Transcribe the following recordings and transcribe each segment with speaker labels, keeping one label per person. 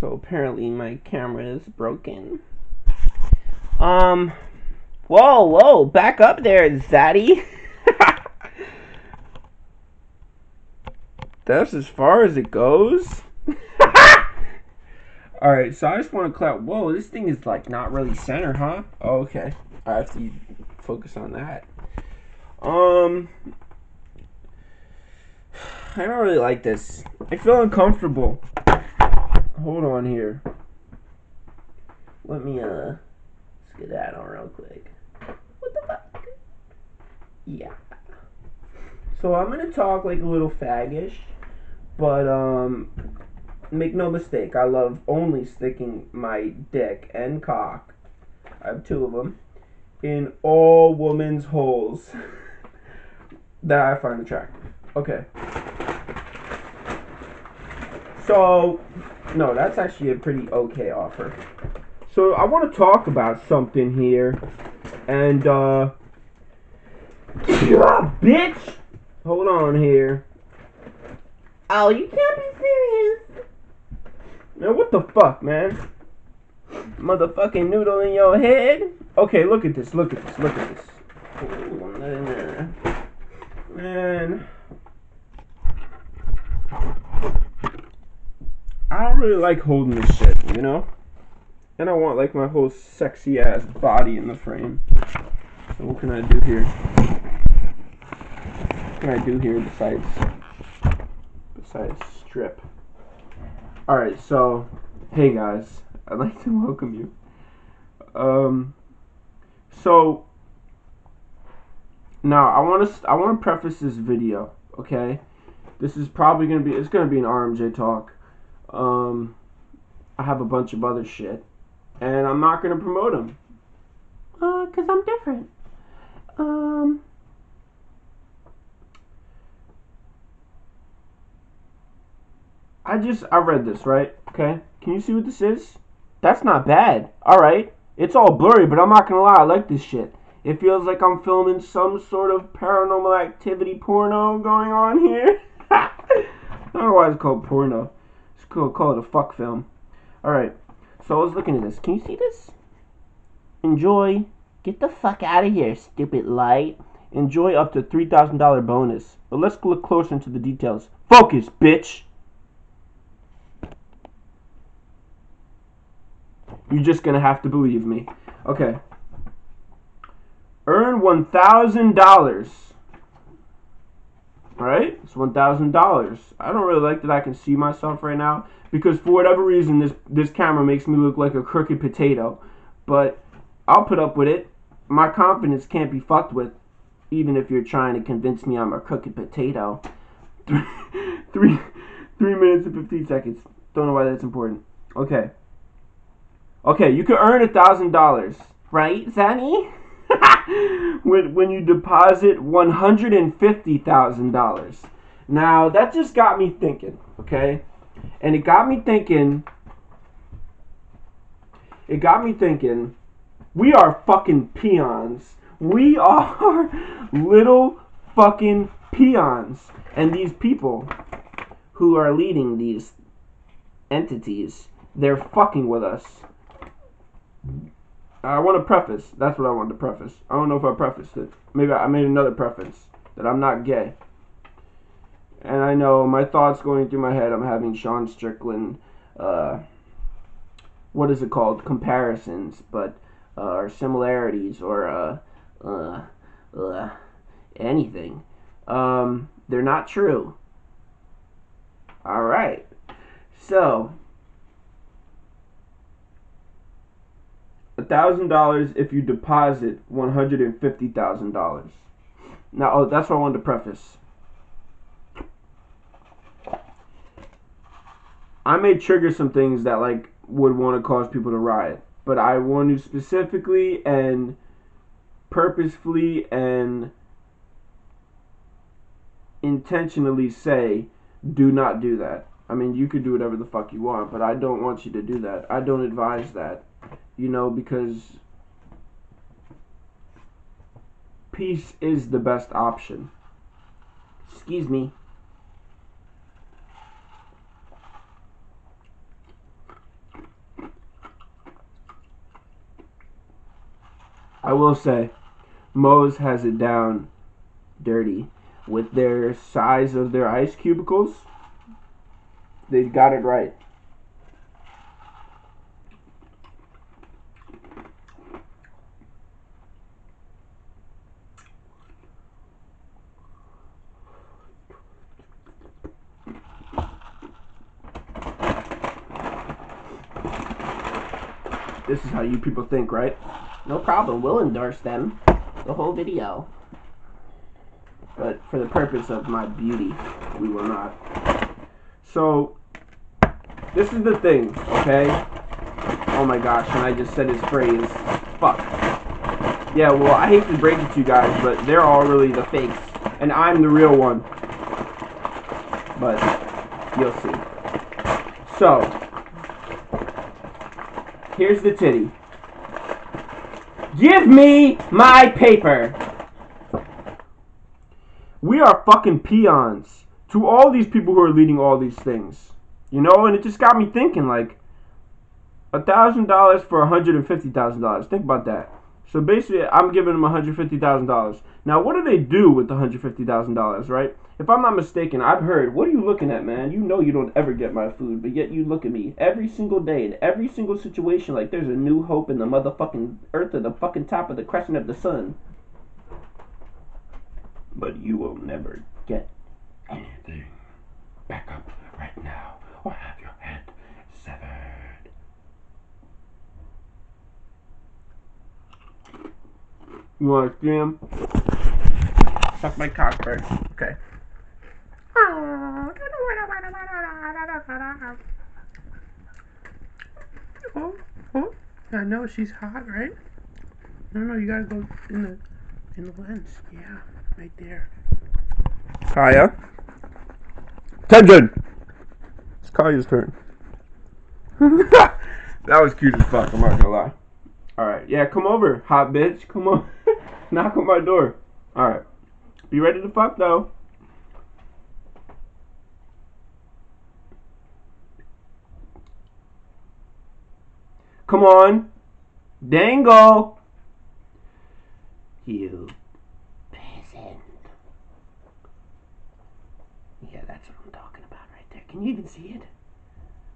Speaker 1: So apparently my camera is broken. Whoa, back up there, Zaddy. That's as far as it goes? Alright, so I just want to clap. Whoa, this thing is like not really center, huh? Oh, okay. I have to focus on that. I don't really like this. I feel uncomfortable. Hold on here. Let me skedaddle real quick. What the fuck? Yeah. So I'm gonna talk like a little faggish, but make no mistake, I love only sticking my dick and cock, I have two of them, in all women's holes that I find attractive. Okay. So, no, that's actually a pretty okay offer. So I want to talk about something here, and bitch! Hold on here. Oh, you can't be serious. Man, what the fuck, man? Motherfucking noodle in your head? Okay, look at this. Ooh, man. I don't really like holding this shit, you know? And I want like my whole sexy ass body in the frame. So what can I do here? What can I do here besides strip? Alright, so hey guys, I'd like to welcome you. So now I want to preface this video, okay? This is probably gonna be an RMJ talk. I have a bunch of other shit, and I'm not gonna promote them, cause I'm different. I read this, right? Okay, can you see what this is? That's not bad. Alright, it's all blurry, but I'm not gonna lie, I like this shit. It feels like I'm filming some sort of paranormal activity porno going on here. I don't know why it's called porno. It's call it a fuck film. Alright, so I was looking at this. Can you see this? Enjoy. Get the fuck out of here, stupid light. Enjoy up to $3,000 bonus. But let's look closer into the details. Focus, bitch! You're just gonna have to believe me. Okay. Earn $1,000. Alright? It's $1,000. I don't really like that I can see myself right now, because for whatever reason this camera makes me look like a crooked potato. But I'll put up with it. My confidence can't be fucked with, even if you're trying to convince me I'm a crooked potato. 3 minutes and 15 seconds. Don't know why that's important. Okay. Okay, you can earn $1,000, right, Zanny? when you deposit $150,000. Now that just got me thinking, okay? And it got me thinking. We are fucking peons. We are little fucking peons, and these people who are leading these entities, they're fucking with us. I want to preface. That's what I wanted to preface. I don't know if I prefaced it. Maybe I made another preface that I'm not gay. And I know my thoughts going through my head, I'm having Sean Strickland, what is it called? Comparisons, but, or similarities, or, anything. They're not true. Alright. So, $1,000 if you deposit $150,000. Now, that's what I wanted to preface. I may trigger some things that like would want to cause people to riot, but I want to specifically and purposefully and intentionally say, do not do that. I mean, you could do whatever the fuck you want, but I don't want you to do that. I don't advise that. You know, because peace is the best option. Excuse me. will say, Moe's has it down dirty. With their size of their ice cubicles, they got it right. This is how you people think, right? No problem, we'll endorse them. The whole video. But for the purpose of my beauty, we will not. So, this is the thing, okay? Oh my gosh, and I just said his phrase. Fuck. Yeah, well, I hate to break it to you guys, but they're all really the fakes. And I'm the real one. But, you'll see. So, here's the titty. Give me my paper! We are fucking peons to all these people who are leading all these things. You know, and it just got me thinking, like, $1,000 for $150,000. Think about that. So basically, I'm giving them $150,000. Now, what do they do with the $150,000, right? If I'm not mistaken, I've heard, what are you looking at, man? You know you don't ever get my food, but yet you look at me every single day in every single situation like there's a new hope in the motherfucking earth at the fucking top of the crescent of the sun. But you will never get anything. Back up right now, or have your head severed. You want to scream? Suck my cock first. Okay. Oh, I know she's hot, right? No, you gotta go in the lens. Yeah, right there. Kaya. Attention! It's Kaya's turn. That was cute as fuck, I'm not gonna lie. Alright, yeah, come over, hot bitch. Come on. Knock on my door. Alright. Be ready to fuck, though. Come on. Dangle. You peasant. Yeah, that's what I'm talking about right there. Can you even see it?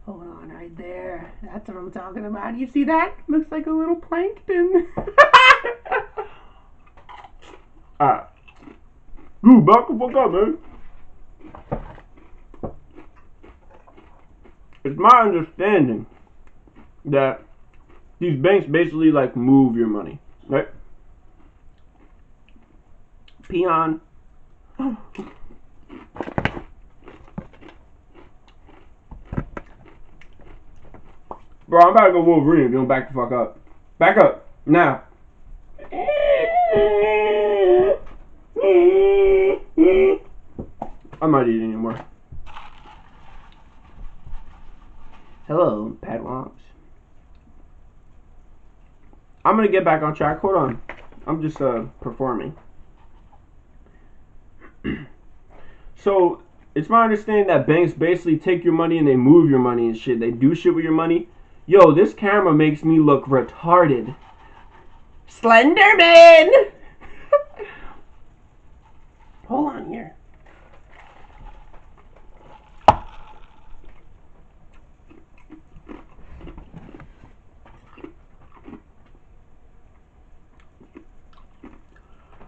Speaker 1: Hold on, right there. That's what I'm talking about. You see that? Looks like a little plankton. Alright. Dude, back the fuck up, man. It's my understanding that these banks basically like move your money, right? Peon. Bro, I'm about to go Wolverine if you don't back the fuck up. Back up. Now. I'm not eating anymore. Hello, Padwonks. I'm gonna get back on track. Hold on. I'm just performing. So, it's my understanding that banks basically take your money and they move your money and shit. They do shit with your money. Yo, this camera makes me look retarded. Slenderman! Hold on here.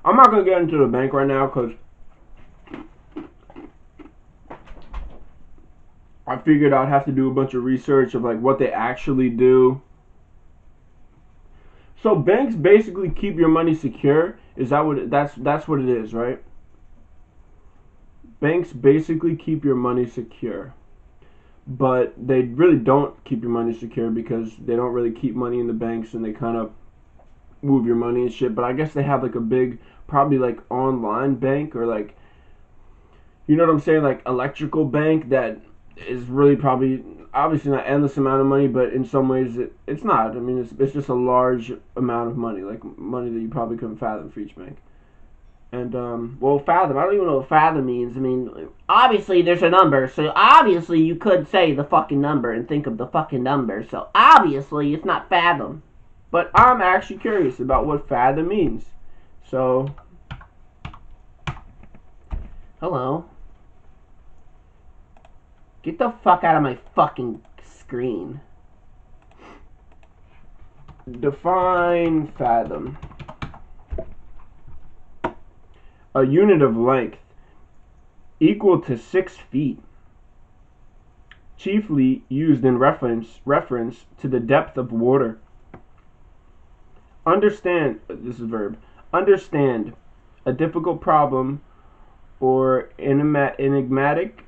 Speaker 1: I'm not going to get into the bank right now because I figured I'd have to do a bunch of research of like what they actually do. So banks basically keep your money secure. Is that what that's what it is, right? Banks basically keep your money secure. But they really don't keep your money secure because they don't really keep money in the banks and they kind of move your money and shit. But I guess they have like a big, probably like online bank or like, you know what I'm saying, like electrical bank that is really probably obviously not endless amount of money, but in some ways it's not. I mean, it's just a large amount of money, like money that you probably couldn't fathom for each bank. And well, fathom, I don't even know what fathom means. I mean, obviously there's a number, so obviously you could say the fucking number and think of the fucking number, so obviously it's not fathom. But I'm actually curious about what fathom means. So, hello. Get the fuck out of my fucking screen. Define fathom. A unit of length equal to 6 feet, chiefly used in reference to the depth of water. Understand, this is verb, understand, a difficult problem or enigmatic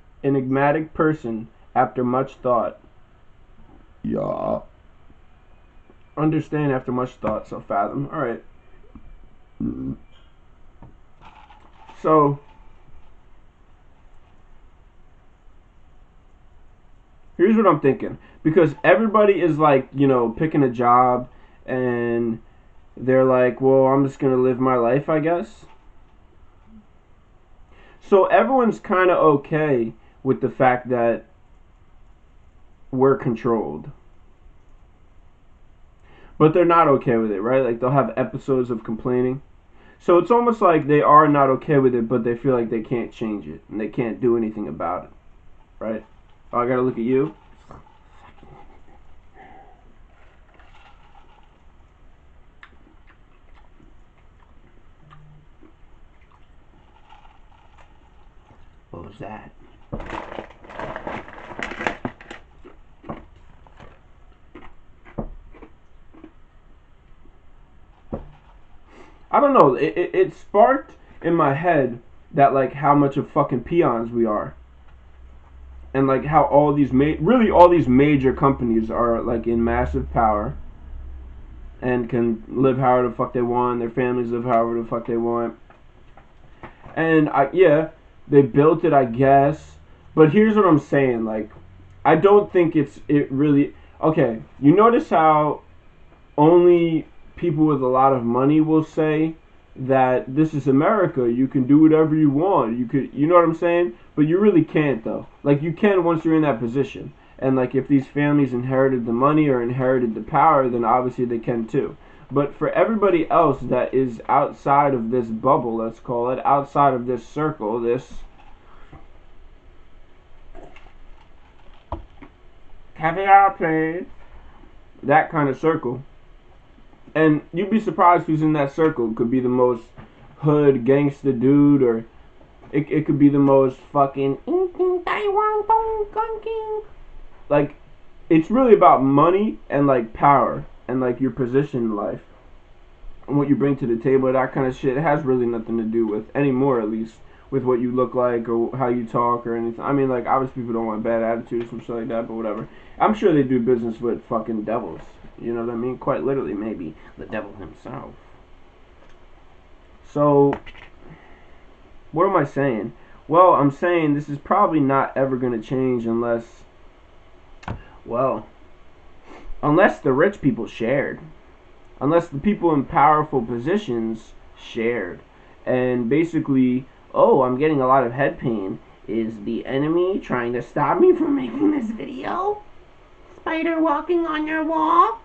Speaker 1: person after much thought. Yeah. Understand after much thought, so fathom. Alright. So, here's what I'm thinking. Because everybody is like, picking a job and they're like, well, I'm just going to live my life, I guess. So everyone's kind of okay with the fact that we're controlled. But they're not okay with it, right? Like they'll have episodes of complaining. So it's almost like they are not okay with it, but they feel like they can't change it and they can't do anything about it, right? Oh, I gotta look at you. What was that? I don't know. It sparked in my head that like how much of fucking peons we are, and like how all these all these major companies are like in massive power, and can live however the fuck they want. Their families live however the fuck they want. And they built it, I guess. But here's what I'm saying. Like, I don't think it really. Okay, you notice how only people with a lot of money will say that this is America. You can do whatever you want. You know what I'm saying? But you really can't though. Like you can once you're in that position. And like if these families inherited the money or inherited the power, then obviously they can too. But for everybody else that is outside of this bubble, let's call it, outside of this circle, this caviar plate, that kind of circle. And you'd be surprised who's in that circle. It could be the most hood gangster dude, or it could be the most fucking like, it's really about money and like power and like your position in life and what you bring to the table. That kind of shit. It has really nothing to do with anymore, at least, with what you look like or how you talk or anything. I mean, like, obviously people don't want bad attitudes and shit like that, but whatever. I'm sure they do business with fucking devils. You know what I mean? Quite literally, maybe the devil himself. So, what am I saying? Well, I'm saying this is probably not ever going to change unless the rich people shared. Unless the people in powerful positions shared. And basically, oh, I'm getting a lot of head pain. Is the enemy trying to stop me from making this video? Spider walking on your wall?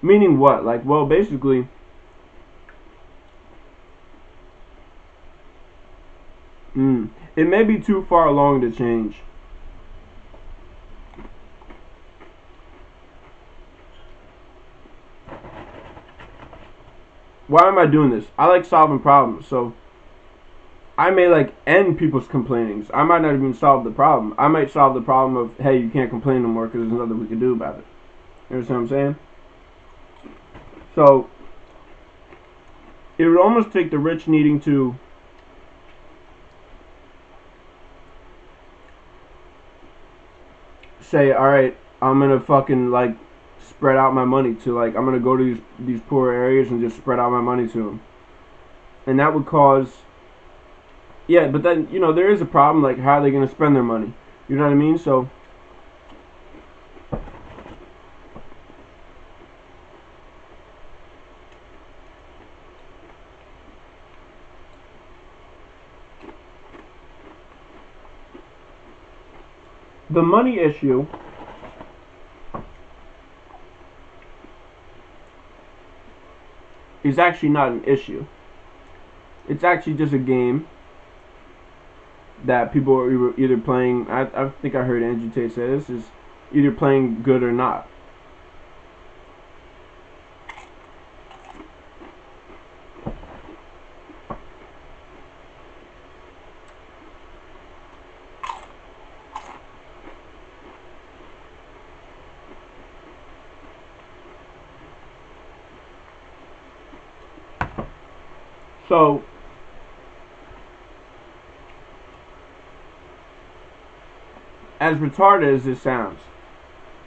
Speaker 1: Meaning what? Like, well, basically, it may be too far along to change. Why am I doing this? I like solving problems, so I may like end people's complainings. I might not even solve the problem. I might solve the problem of, hey, you can't complain no more because there's nothing we can do about it. You understand what I'm saying? So it would almost take the rich needing to say, all right, I'm gonna fucking like spread out my money to like I'm gonna go to these poor areas and just spread out my money to them, and that would cause. Yeah, but then there is a problem. Like, how are they gonna spend their money? You know what I mean? So. the money issue is actually not an issue. It's actually just a game that people are either playing. I think I heard Andrew Tate say this, is either playing good or not. So, as retarded as this sounds,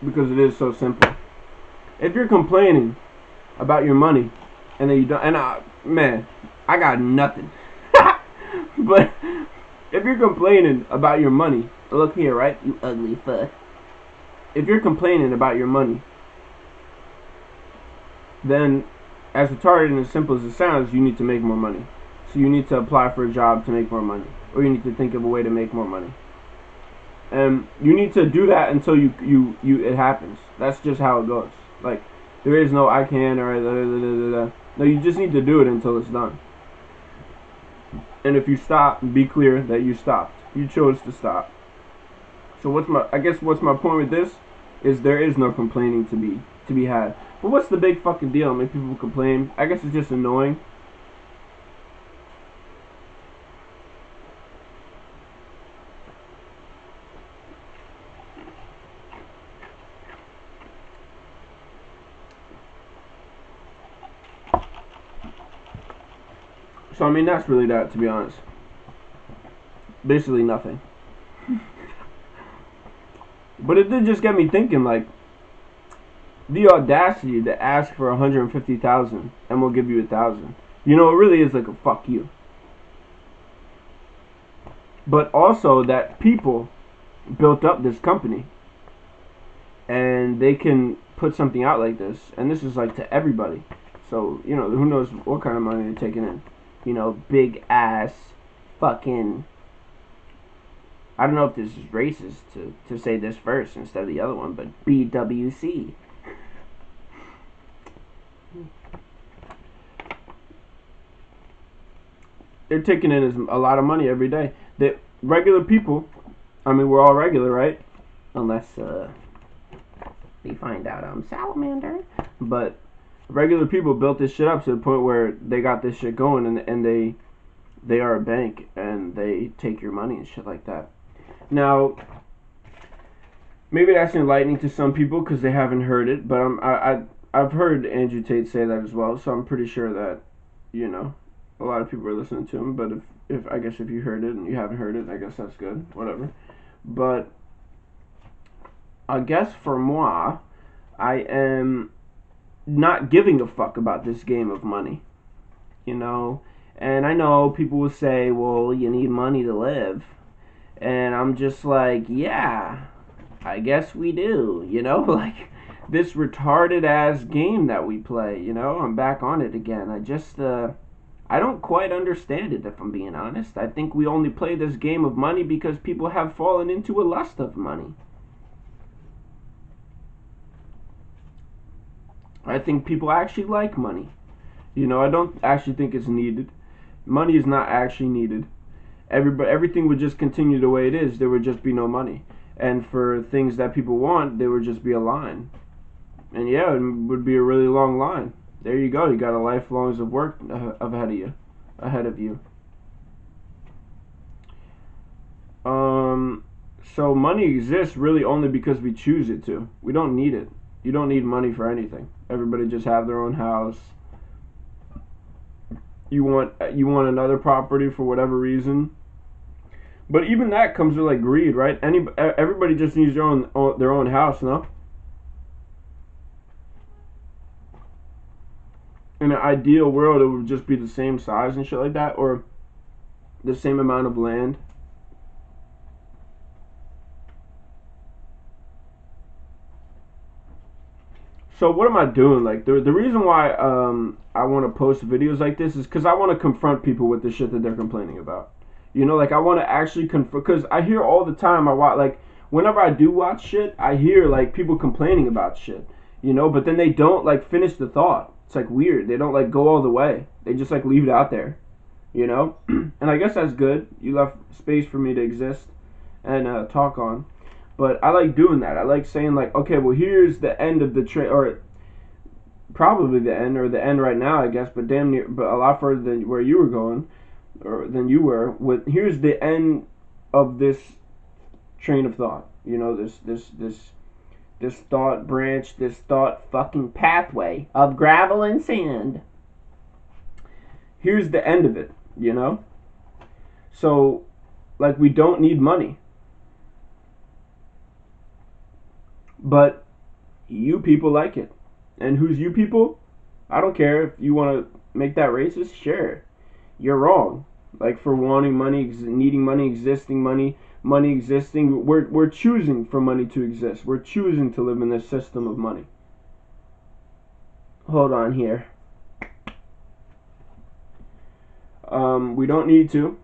Speaker 1: because it is so simple, if you're complaining about your money and then you don't, and man, I got nothing. But if you're complaining about your money, look here, right, you ugly fuck. If you're complaining about your money, then as retarded and as simple as it sounds, you need to make more money. So you need to apply for a job to make more money, or you need to think of a way to make more money. And you need to do that until it happens. That's just how it goes. Like, there is no I can or no, you just need to do it until it's done. And if you stop, be clear that you stopped. You chose to stop. So what's my point with this is there is no complaining to be had. But what's the big fucking deal? I mean, people complain. I guess it's just annoying. So I mean, that's really that, to be honest. Basically nothing. But it did just get me thinking, like, the audacity to ask for 150,000 and we'll give you 1,000. You know, it really is like a fuck you. But also that people built up this company and they can put something out like this, and this is like to everybody. So, you know, who knows what kind of money they're taking in. You know, big ass fucking, I don't know if this is racist to say this first instead of the other one, but BWC. They're taking in a lot of money every day. The regular people, I mean, we're all regular, right? Unless they find out I'm salamander. But regular people built this shit up to the point where they got this shit going, and they are a bank, and they take your money and shit like that. Now, maybe that's enlightening to some people because they haven't heard it, but I've heard Andrew Tate say that as well, so I'm pretty sure that, you know, a lot of people are listening to him. But if I guess if you heard it and you haven't heard it, I guess that's good, whatever. But I guess for moi, I am not giving a fuck about this game of money, you know. And I know people will say, well, you need money to live. And I'm just like, yeah, I guess we do, you know, like this retarded ass game that we play, you know. I'm back on it again. I don't quite understand it, if I'm being honest. I think we only play this game of money because people have fallen into a lust of money. I think people actually like money. You know, I don't actually think it's needed. Money is not actually needed. Everything would just continue the way it is. There would just be no money. And for things that people want, there would just be a line. And yeah, it would be a really long line. There you go. You got a lifelong of work ahead of you. So money exists really only because we choose it to. We don't need it. You don't need money for anything. Everybody just have their own house. You want another property for whatever reason. But even that comes with like greed, right? Everybody just needs their own house, no? In an ideal world, it would just be the same size and shit like that, or the same amount of land. So what am I doing? Like the reason why I want to post videos like this is because I want to confront people with the shit that they're complaining about. You know, like I want to actually confront, because I hear all the time, I watch, like whenever I do watch shit, I hear like people complaining about shit, you know, but then they don't like finish the thought. It's like weird. They don't like go all the way. They just like leave it out there, you know. And I guess that's good. You left space for me to exist and talk on. But I like doing that. I like saying like, okay, well here's the end of the train, or probably the end, or the end right now, I guess, but damn near, but a lot further than where you were going, or than you were. With here's the end of this train of thought. You know, this thought branch, this thought fucking pathway of gravel and sand. Here's the end of it. You know, so like we don't need money, but you people like it. And who's you people? I don't care if you want to make that racist. Sure, you're wrong. Like for wanting money, needing money, existing money, money existing. We're choosing for money to exist. We're choosing to live in this system of money. Hold on here. We don't need to,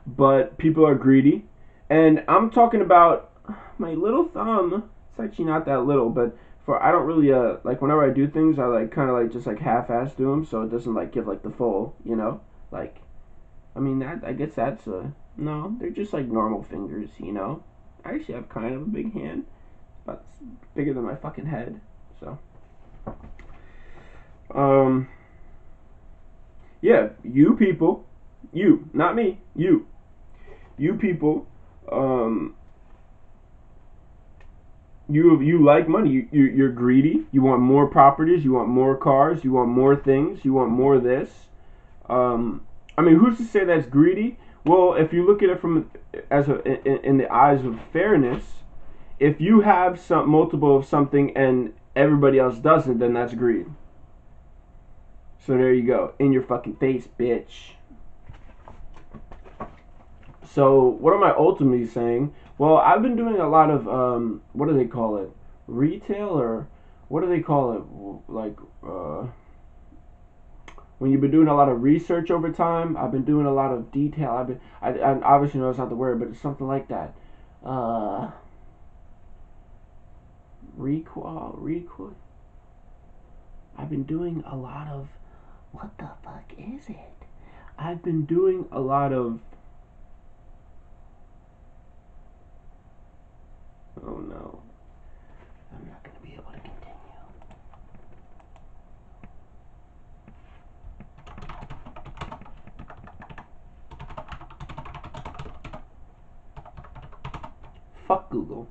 Speaker 1: but people are greedy, and I'm talking about my little thumb. It's actually not that little, but for I don't really like whenever I do things, I like kind of like just like half-ass do them, so it doesn't like give like the full, you know, like I mean that I guess that's no, they're just like normal fingers, you know. I actually have kind of a big hand, but it's bigger than my fucking head, so um yeah, you people, you, not me, you people, um you like money. You're greedy. You want more properties. You want more cars. You want more things. You want more of this. Um, I mean, who's to say that's greedy? Well, if you look at it from as in the eyes of fairness, if you have some multiple of something and everybody else doesn't, then that's greed. So there you go, in your fucking face, bitch. So what am I ultimately saying? Well, I've been doing a lot of what do they call it? Retail, or what do they call it? Like when you've been doing a lot of research over time. I've been doing a lot of detail. I obviously know it's not the word, but it's something like that. Uh, requal. I've been doing a lot of what the fuck is it? I've been doing a lot of. Oh no. I'm not going to be able to continue. Fuck Google.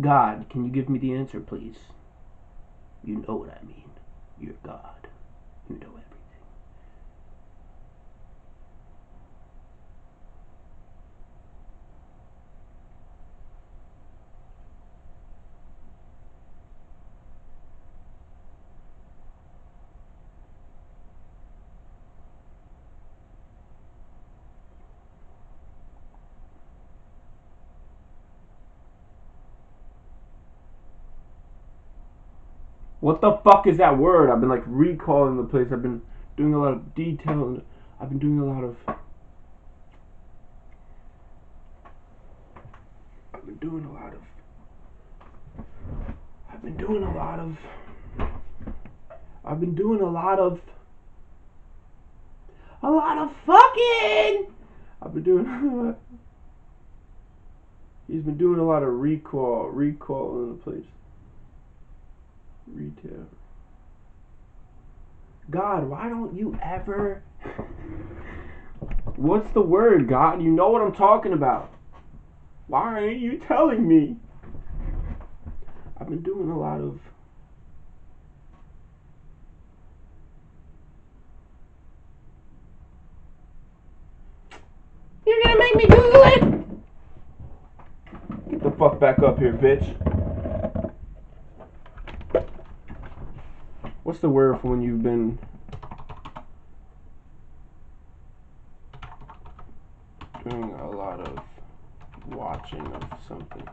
Speaker 1: God, can you give me the answer, please? You know what I mean. You're God. You know everything. What the fuck is that word? I've been like recalling the place. I've been doing a lot of detail, and I've been doing a lot of. I've been doing a lot of. I've been doing a lot of. I've been doing a lot of. A lot of fucking. I've been doing. He's been doing a lot of recall in the place. Retail. God, why don't you ever. What's the word, God? You know what I'm talking about. Why ain't you telling me? I've been doing a lot of. You're gonna make me Google it? Get the fuck back up here, bitch. What's the word for when you've been doing a lot of watching of something?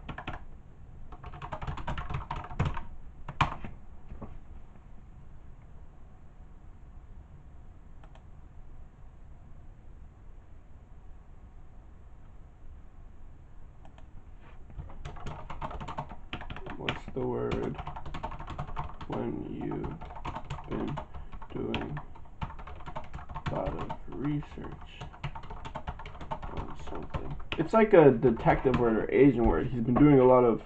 Speaker 1: the word when you've been doing a lot of research on something. It's like a detective word or agent word. He's been doing a lot of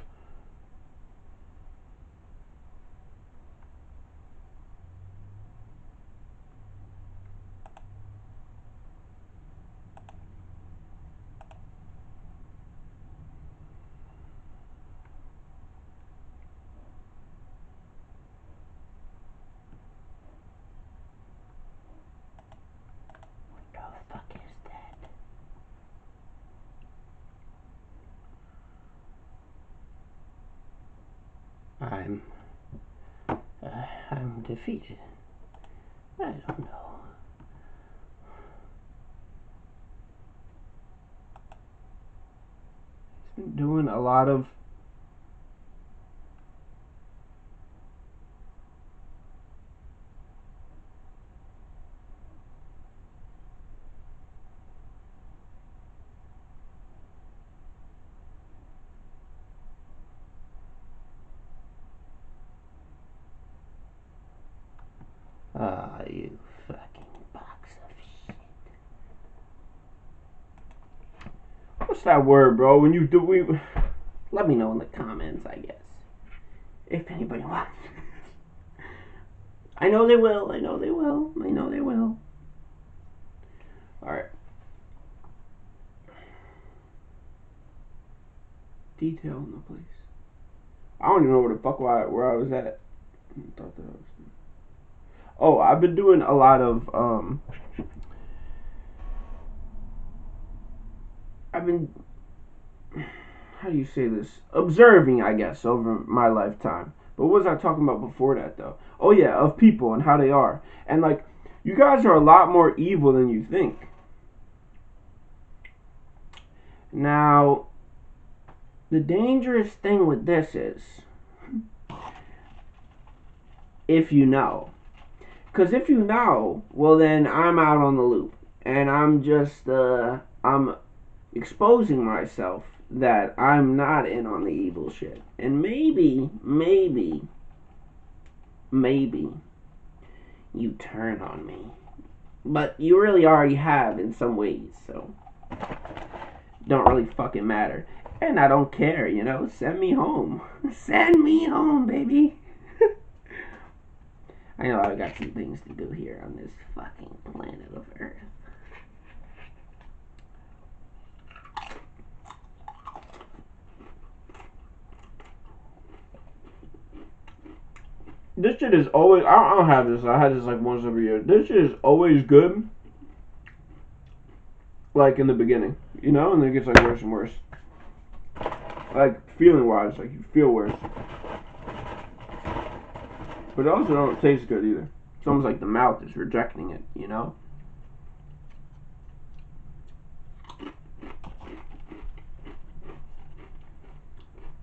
Speaker 1: I'm defeated. I don't know. He's been doing a lot of you fucking box of shit. What's that word, bro? When you do, let me know in the comments, I guess. If anybody wants. I know they will. I know they will. I know they will. Alright. Detail in the place. I don't even know where the fuck where I was at. I thought that I was... Oh, I've been doing a lot of I've been, how do you say this? Observing, I guess, over my lifetime. But what was I talking about before that, though? Oh yeah, of people and how they are. And like, you guys are a lot more evil than you think. Now, the dangerous thing with this is, if you know. Because if you know, well then I'm out on the loop. And I'm just, I'm exposing myself that I'm not in on the evil shit. And maybe you turn on me. But you really already have in some ways, so don't really fucking matter. And I don't care, you know, send me home. Send me home, baby. I know I've got some things to do here on this fucking planet of Earth. This shit is always, I don't have this, I had this like once every year. This shit is always good, like in the beginning, you know, and then it gets like worse and worse. Like feeling wise, like you feel worse. But it also don't taste good either. It's almost like the mouth is rejecting it, you know?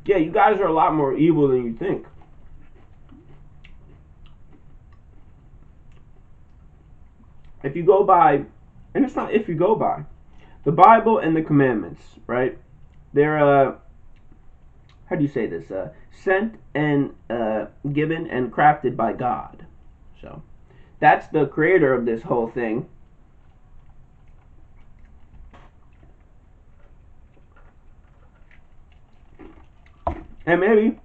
Speaker 1: Yeah, you guys are a lot more evil than you think. If you go by, and it's not if you go by, the Bible and the commandments, right? They're, how do you say this? Sent and given and crafted by God. So, that's the creator of this whole thing. And maybe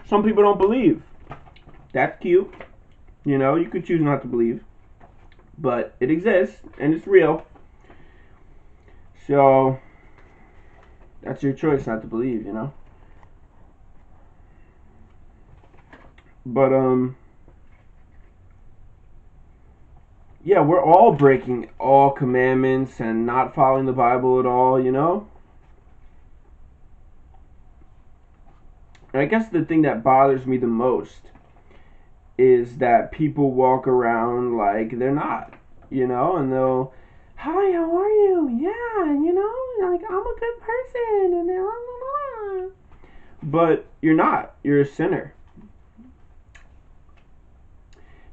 Speaker 1: some people don't believe. That's cute. You know, you could choose not to believe. But it exists, and it's real. So, that's your choice not to believe, you know? But, yeah, we're all breaking all commandments and not following the Bible at all, you know? And I guess the thing that bothers me the most is that people walk around like they're not, you know, and they'll, hi, how are you? Yeah, you know, like I'm a good person, and blah, blah, blah. But you're not. You're a sinner.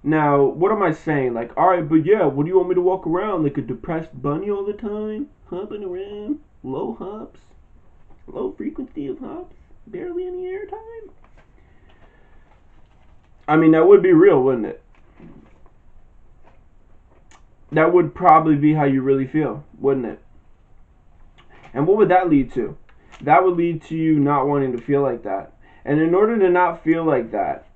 Speaker 1: Now, what am I saying? Like, alright, but yeah, what do you want me to walk around? Like a depressed bunny all the time? Hopping around? Low hops? Low frequency of hops, barely any airtime. I mean, that would be real, wouldn't it? That would probably be how you really feel, wouldn't it? And what would that lead to? That would lead to you not wanting to feel like that. And in order to not feel like that,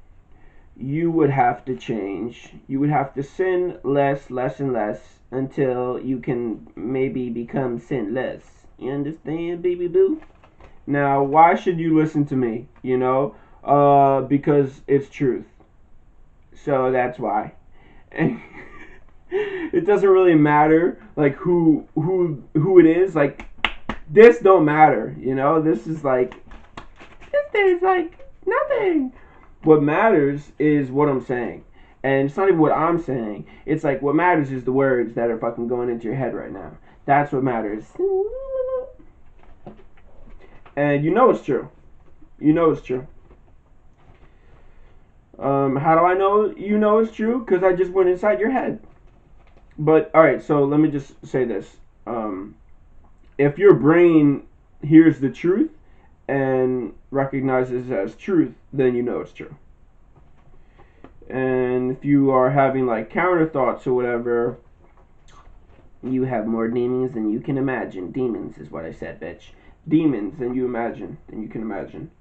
Speaker 1: you would have to change. You would have to sin less, and less until you can maybe become sinless. You understand, baby boo? Now, why should you listen to me? Because it's truth. So that's why. And it doesn't really matter like who it is. Like this don't matter. This is like nothing. What matters is what I'm saying. And it's not even what I'm saying. It's like what matters is the words that are fucking going into your head right now. That's what matters. And it's true. It's true. How do I know it's true? Because I just went inside your head. But, alright, so let me just say this. If your brain hears the truth and recognizes it as truth, then it's true. And if you are having like counter thoughts or whatever, you have more demons than you can imagine. Demons is what I said, bitch. Demons than you can imagine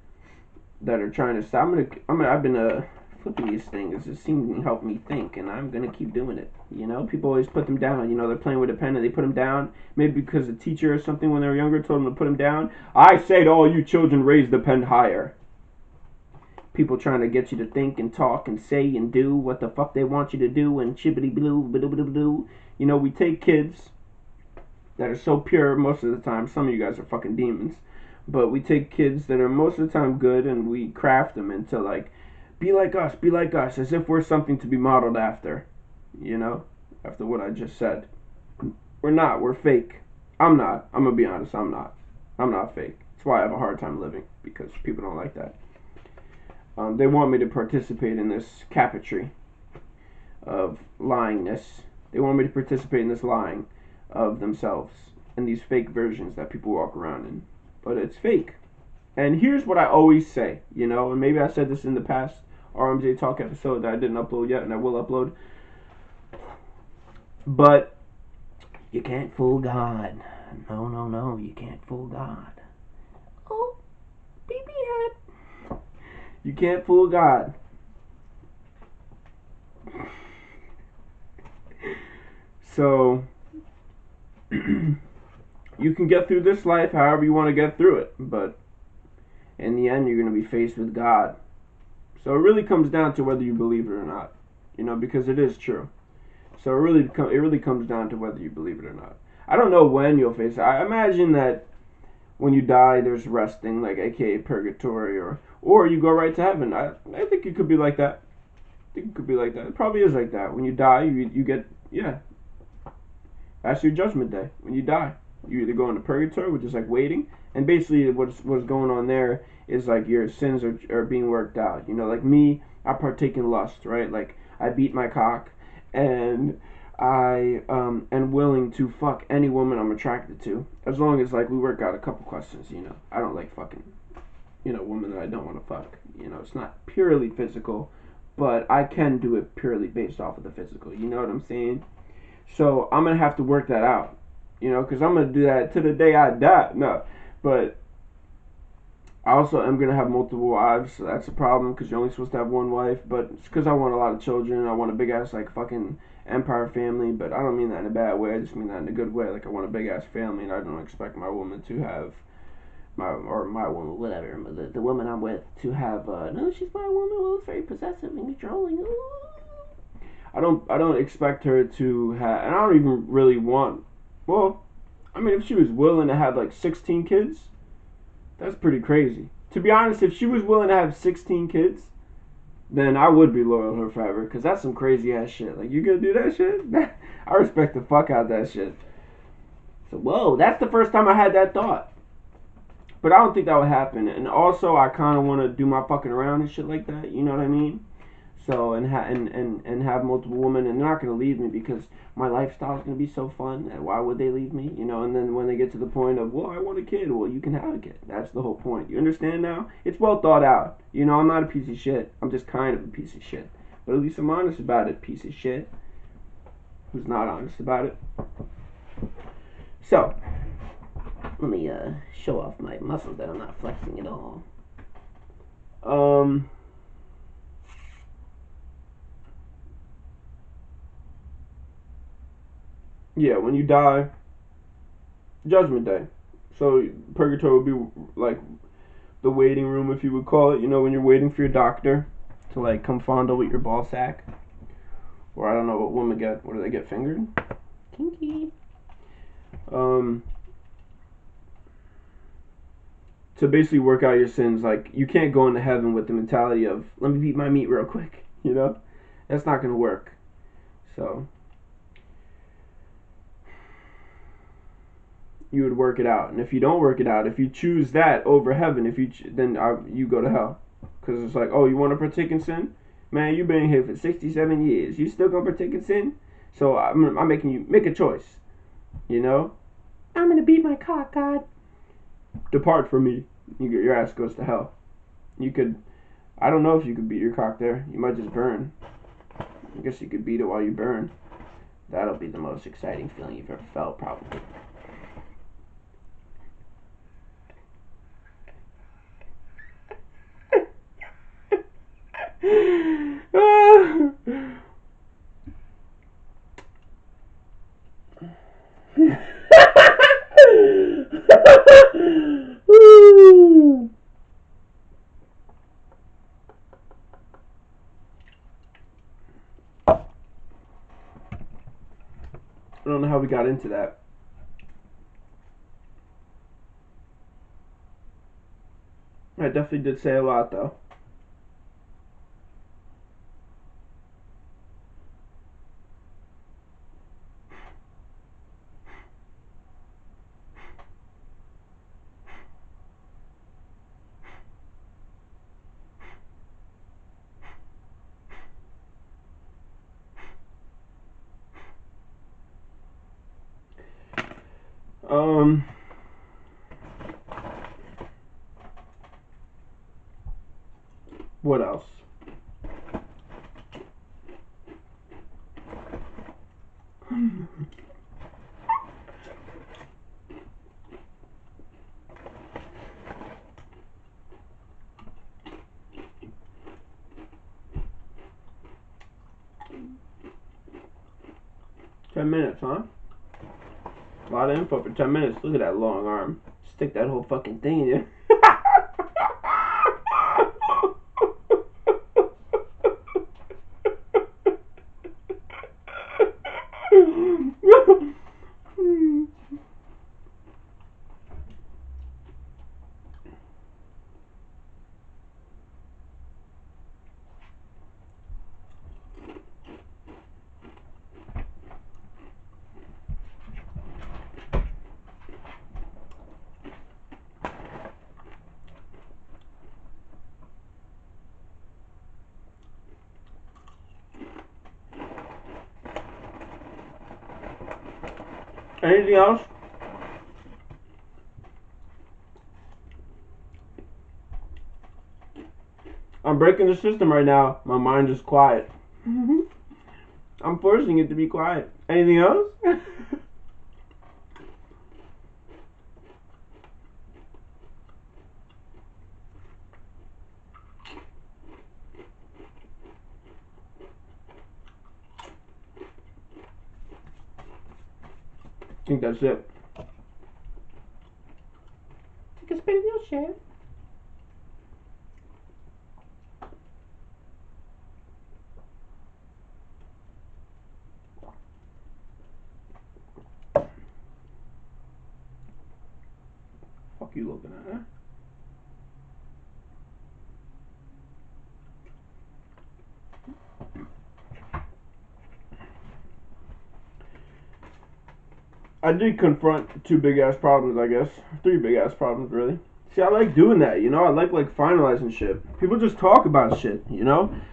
Speaker 1: that are trying to stop. I've been flipping these things. It seems to help me think, and I'm gonna keep doing it. People always put them down. They're playing with a pen and they put them down. Maybe because a teacher or something when they were younger told them to put them down. I say to all you children, raise the pen higher. People trying to get you to think and talk and say and do what the fuck they want you to do and chibbity blue, blue. We take kids that are so pure most of the time. Some of you guys are fucking demons. But we take kids that are most of the time good and we craft them into like, be like us, as if we're something to be modeled after. After what I just said. We're not, we're fake. I'm not. I'm gonna be honest, I'm not. I'm not fake. That's why I have a hard time living, because people don't like that. They want me to participate in this capitry of lyingness. They want me to participate in this lying of themselves and these fake versions that people walk around in. But it's fake. And here's what I always say, and maybe I said this in the past RMJ Talk episode that I didn't upload yet and I will upload. But you can't fool God. No, you can't fool God. Oh, baby head. You can't fool God. So, you can get through this life however you want to get through it, but in the end, you're going to be faced with God. So it really comes down to whether you believe it or not, because it is true. So it really comes down to whether you believe it or not. I don't know when you'll face it. I imagine that when you die, there's resting, like aka purgatory, or you go right to heaven. I think it could be like that. It probably is like that. When you die, you get, that's your judgment day. When you die, you either go into purgatory, which is like waiting, and basically what's going on there is like your sins are being worked out. Like me, I partake in lust, right? Like I beat my cock, and I am willing to fuck any woman I'm attracted to, as long as like we work out a couple questions. I don't like fucking women that I don't want to fuck. It's not purely physical, but I can do it purely based off of the physical. You know what I'm saying? So I'm gonna have to work that out. Because I'm gonna do that to the day I die. No, but I also am gonna have multiple wives, so that's a problem because you're only supposed to have one wife. But it's because I want a lot of children. I want a big ass like fucking empire family, but I don't mean that in a bad way. I just mean that in a good way. Like I want a big ass family, and I don't expect my woman to have my woman, whatever, the woman I'm with to have. No, she's my woman. Well, it's very possessive and controlling. Ooh. I don't expect her to have, and I don't even really want. Well, I mean, if she was willing to have like 16 kids, that's pretty crazy. To be honest, if she was willing to have 16 kids, then I would be loyal to her forever, because that's some crazy ass shit. Like, you gonna do that shit? I respect the fuck out of that shit. So, whoa, that's the first time I had that thought. But I don't think that would happen. And also, I kind of want to do my fucking around and shit like that. You know what I mean? So and have multiple women, and they're not gonna leave me because my lifestyle is gonna be so fun. And why would they leave me? You know. And then when they get to the point of, well, I want a kid. Well, you can have a kid. That's the whole point. You understand now? It's well thought out. You know, I'm not a piece of shit. I'm just kind of a piece of shit. But at least I'm honest about it. Piece of shit. Who's not honest about it? So let me show off my muscles that I'm not flexing at all. Yeah, when you die, Judgment Day. So purgatory would be like the waiting room, if you would call it. You know, when you're waiting for your doctor to like come fondle with your ball sack, or I don't know what women get. What do they get, fingered? Kinky. To basically work out your sins, like you can't go into heaven with the mentality of let me beat my meat real quick. You know, that's not gonna work. So you would work it out, and if you don't work it out, if you choose that over heaven, then you go to hell, because it's like, oh, you want to partake in sin, man? You've been here for 67 years. You still gonna partake in sin? So I'm making you make a choice. You know, I'm gonna beat my cock, God. Depart from me. Your ass goes to hell. You could, I don't know if you could beat your cock there. You might just burn. I guess you could beat it while you burn. That'll be the most exciting feeling you've ever felt, probably. I don't know how we got into that. I definitely did say a lot, though. What else? $10, huh? A lot of info for 10 minutes. Look at that long arm. Stick that whole fucking thing in you. Anything else? I'm breaking the system right now. My mind is quiet. I'm forcing it to be quiet. Anything else? I think that's it. Take a spin in your chair. Fuck you looking at, huh? I did confront two big ass problems, I guess. Three big ass problems, really. See, I like doing that, I like finalizing shit. People just talk about shit,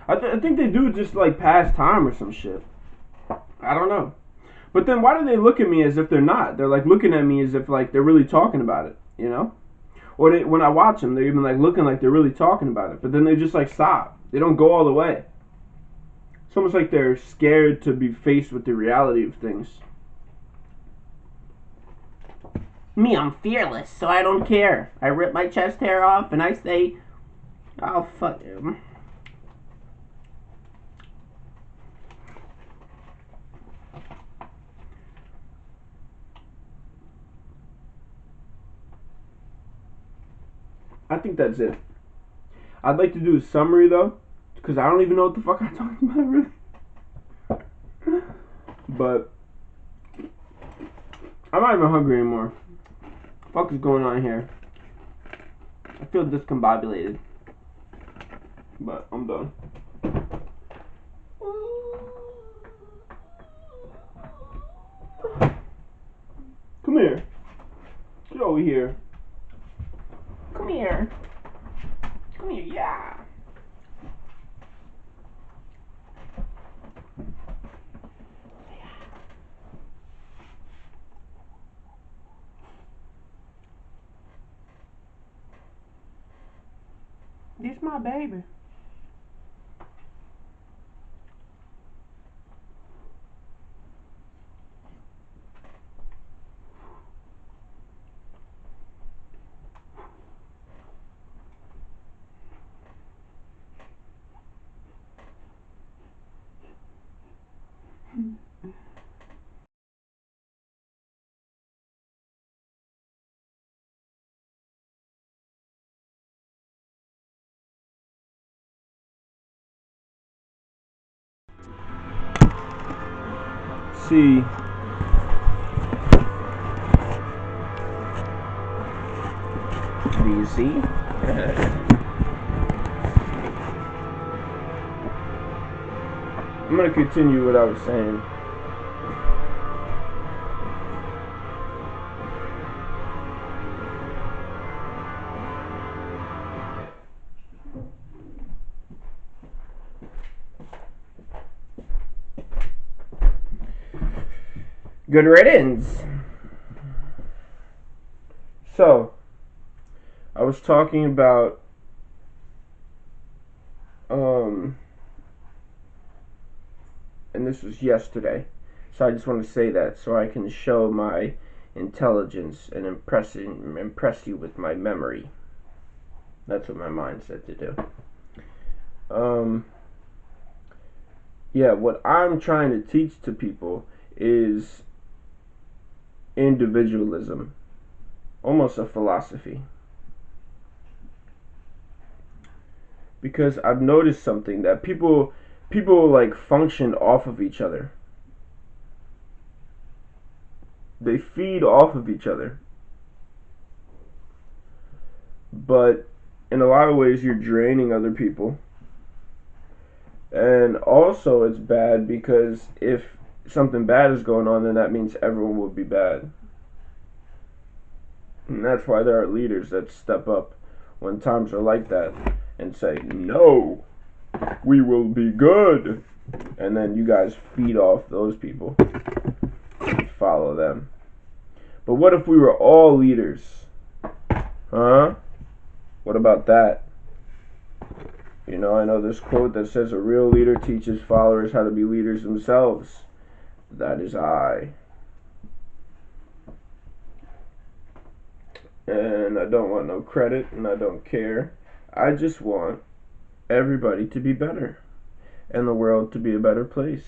Speaker 1: I think they do it just like pass time or some shit. I don't know. But then why do they look at me as if they're not? They're like looking at me as if like they're really talking about it. Or when I watch them, they're even like looking like they're really talking about it. But then they just like stop. They don't go all the way. It's almost like they're scared to be faced with the reality of things. Me, I'm fearless, so I don't care. I rip my chest hair off and I say, oh, fuck him. I think that's it. I'd like to do a summary, though, because I don't even know what the fuck I talked about, really. But I'm not even hungry anymore. What the fuck is going on here? I feel discombobulated. But I'm done. Come here. Get over here. Come here. Come here, yeah. This my baby. See. Do you see? I'm gonna continue what I was saying. Good riddance. So, I was talking about and this was yesterday. So I just want to say that so I can show my intelligence and impress you with my memory. That's what my mind said to do. Yeah, what I'm trying to teach to people is individualism, almost a philosophy. Because I've noticed something that people like function off of each other. They feed off of each other. But in a lot of ways you're draining other people. And also it's bad because if something bad is going on, then that means everyone will be bad. And that's why there are leaders that step up when times are like that and say, no, we will be good. And then you guys feed off those people. Follow them. But what if we were all leaders? Huh? What about that? I know this quote that says a real leader teaches followers how to be leaders themselves. That is I. And I don't want no credit and I don't care. I just want everybody to be better and the world to be a better place.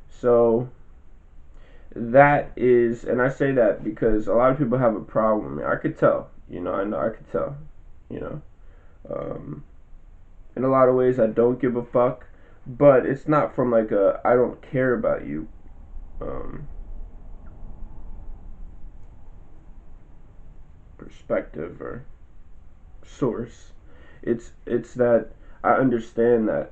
Speaker 1: So that is, and I say that because a lot of people have a problem. I could tell, I know I could tell, in a lot of ways I don't give a fuck, but it's not from like a I don't care about you perspective or source. It's that I understand that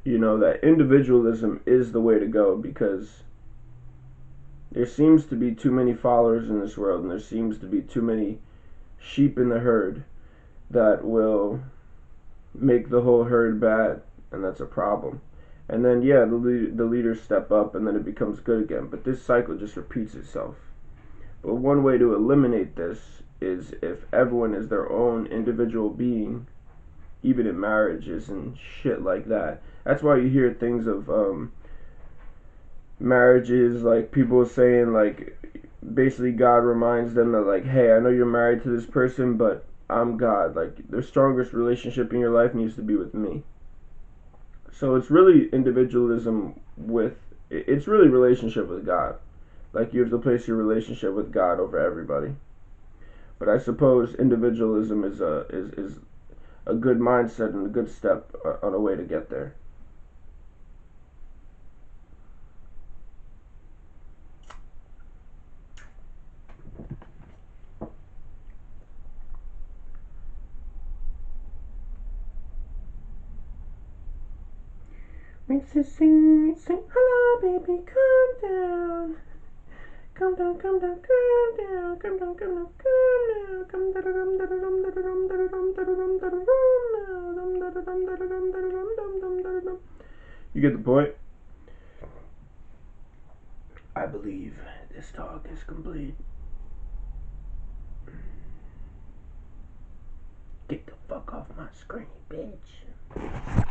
Speaker 1: that individualism is the way to go because There seems to be too many followers in this world, and there seems to be too many sheep in the herd that will make the whole herd bad, and that's a problem. And then, yeah, the leaders step up, and then it becomes good again. But this cycle just repeats itself. But one way to eliminate this is if everyone is their own individual being, even in marriages and shit like that. That's why you hear things of marriages, like people saying, like, basically God reminds them that, like, hey, I know you're married to this person, but I'm God. Like, the strongest relationship in your life needs to be with me. So it's really individualism it's really relationship with God. Like, you have to place your relationship with God over everybody. But I suppose individualism is a good mindset and a good step on a way to get there. Makes it sing, hello baby, calm down. Calm down, calm down, calm down, calm down, calm down, calm down, calm down. You get the point? I believe this talk is complete. Get the fuck off my screen, bitch.